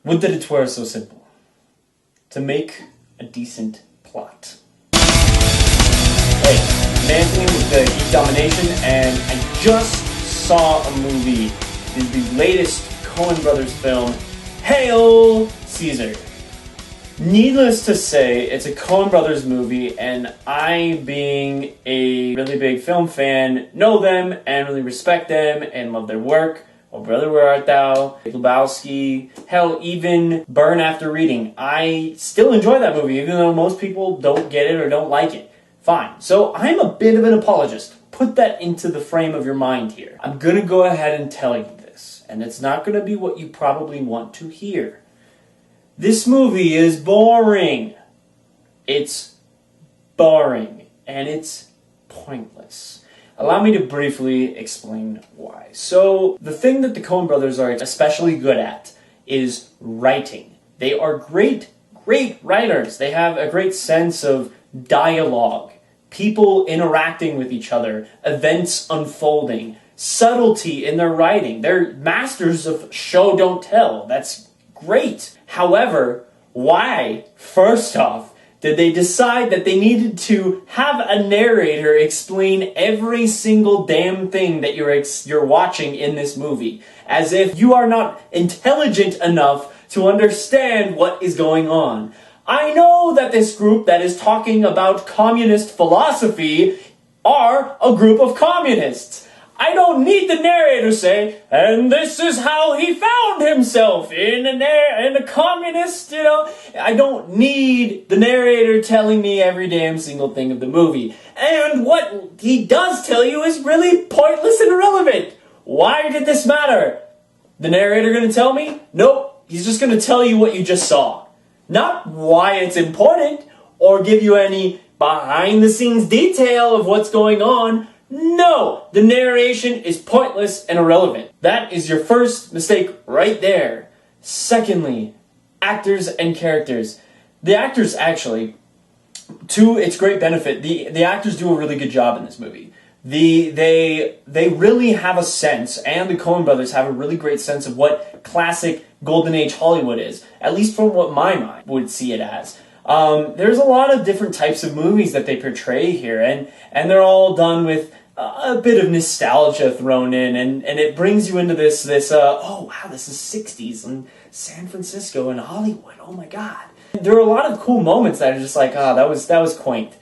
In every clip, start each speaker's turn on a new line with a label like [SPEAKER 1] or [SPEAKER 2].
[SPEAKER 1] Would that it were so simple to make a decent plot. Hey, I'm Anthony with the Geek Domination, and I just saw a movie, the latest Coen Brothers film, Hail Caesar. Needless to say, it's a Coen Brothers movie, and I, being a really big film fan, know them and really respect them and love their work. Oh Brother, Where Art Thou? Lebowski, hell, even Burn After Reading. I still enjoy that movie, even though most people don't get it or don't like it. Fine. So I'm a bit of an apologist. Put that into the frame of your mind here. I'm gonna go ahead and tell you this, and it's not gonna be what you probably want to hear. This movie is boring. It's boring, and it's pointless. Allow me to briefly explain why. So, the thing that the Coen brothers are especially good at is writing. They are great writers. They have a great sense of dialogue, people interacting with each other, events unfolding, subtlety in their writing. They're masters of show don't tell. That's great. However, why, first off, did they decide that they needed to have a narrator explain every single damn thing that you're watching in this movie? As if you are not intelligent enough to understand what is going on. I know that this group that is talking about communist philosophy are a group of communists. I don't need the narrator to say, and this is how he found himself in a communist, I don't need the narrator telling me every damn single thing of the movie. And what he does tell you is really pointless and irrelevant. Why did this matter? The narrator gonna tell me? Nope, he's just gonna tell you what you just saw. Not why it's important, or give you any behind-the-scenes detail of what's going on. No, the narration is pointless and irrelevant. That is your first mistake right there. Secondly, actors and characters. The actors actually, to its great benefit, the actors do a really good job in this movie. They really have a sense, and the Coen brothers have a really great sense of what classic Golden Age Hollywood is, at least from what my mind would see it as. There's a lot of different types of movies that they portray here, and they're all done with a bit of nostalgia thrown in, and it brings you into this oh wow, this is 60s and San Francisco and Hollywood, oh my god. There are a lot of cool moments that are just like, that was quaint.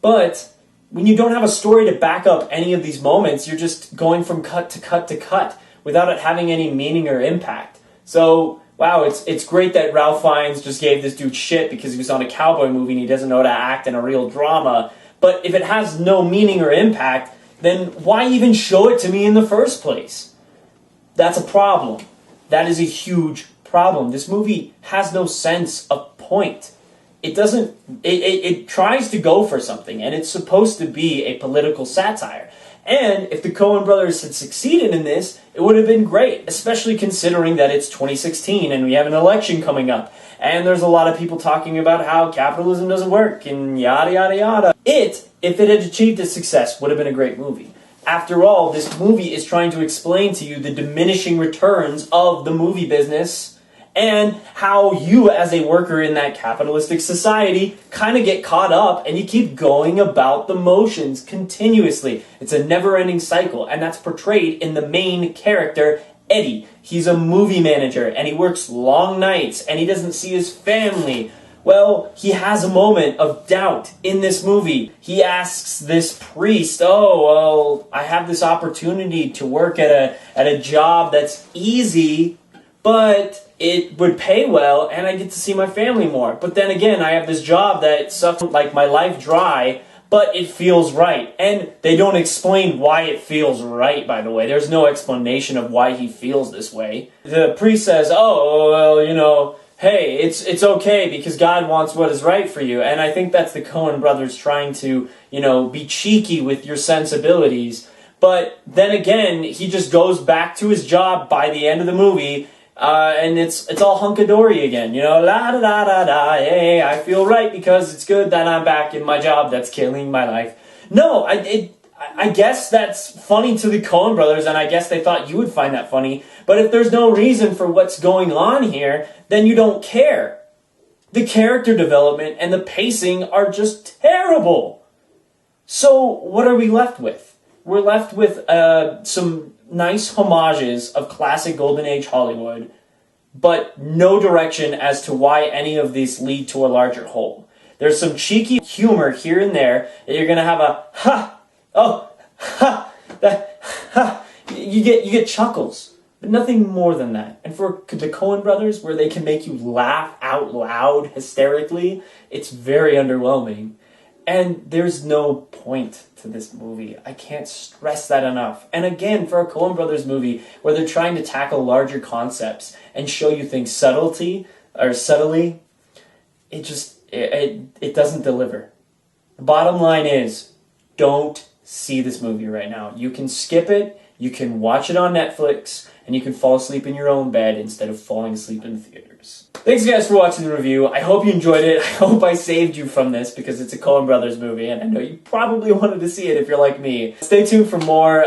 [SPEAKER 1] But when you don't have a story to back up any of these moments, you're just going from cut to cut to cut without it having any meaning or impact. So, wow, it's great that Ralph Fiennes just gave this dude shit because he was on a cowboy movie and he doesn't know how to act in a real drama. But if it has no meaning or impact, then why even show it to me in the first place? That's a problem. That is a huge problem. This movie has no sense of point. It doesn't, it tries to go for something, and it's supposed to be a political satire. And if the Coen brothers had succeeded in this, it would have been great, especially considering that it's 2016 and we have an election coming up. And there's a lot of people talking about how capitalism doesn't work and yada, yada, yada. If it had achieved its success, would have been a great movie. After all, this movie is trying to explain to you the diminishing returns of the movie business and how you, as a worker in that capitalistic society, kind of get caught up and you keep going about the motions continuously. It's a never-ending cycle, and that's portrayed in the main character, Eddie. He's a movie manager, and he works long nights, and he doesn't see his family. Well, he has a moment of doubt in this movie. He asks this priest, I have this opportunity to work at a job that's easy, but it would pay well, and I get to see my family more. But then again, I have this job that sucks like my life dry, but it feels right. And they don't explain why it feels right, by the way. There's no explanation of why he feels this way. The priest says, hey, it's okay because God wants what is right for you. And I think that's the Coen brothers trying to, be cheeky with your sensibilities. But then again, he just goes back to his job by the end of the movie, and it's all hunkadory again, la da da da da. Hey, I feel right because it's good that I'm back in my job that's killing my life. No, I guess that's funny to the Coen brothers, and I guess they thought you would find that funny. But if there's no reason for what's going on here, then you don't care. The character development and the pacing are just terrible. So what are we left with? We're left with some nice homages of classic Golden Age Hollywood, but no direction as to why any of these lead to a larger whole. There's some cheeky humor here and there that you're gonna have a ha, oh, ha, that ha. You get chuckles, but nothing more than that. And for the Coen brothers, where they can make you laugh out loud hysterically, it's very underwhelming. And there's no point to this movie. I can't stress that enough. And again, for a Coen brothers movie where they're trying to tackle larger concepts and show you things subtly, it doesn't deliver. The bottom line is, don't see this movie right now. You can skip it, you can watch it on Netflix, and you can fall asleep in your own bed instead of falling asleep in the theaters. Thanks guys for watching the review. I hope you enjoyed it. I hope I saved you from this because it's a Coen brothers movie, and I know you probably wanted to see it if you're like me. Stay tuned for more.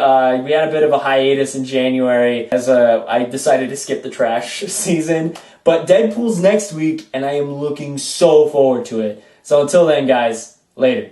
[SPEAKER 1] We had a bit of a hiatus in January as I decided to skip the trash season. But Deadpool's next week, and I am looking so forward to it. So until then, guys, later.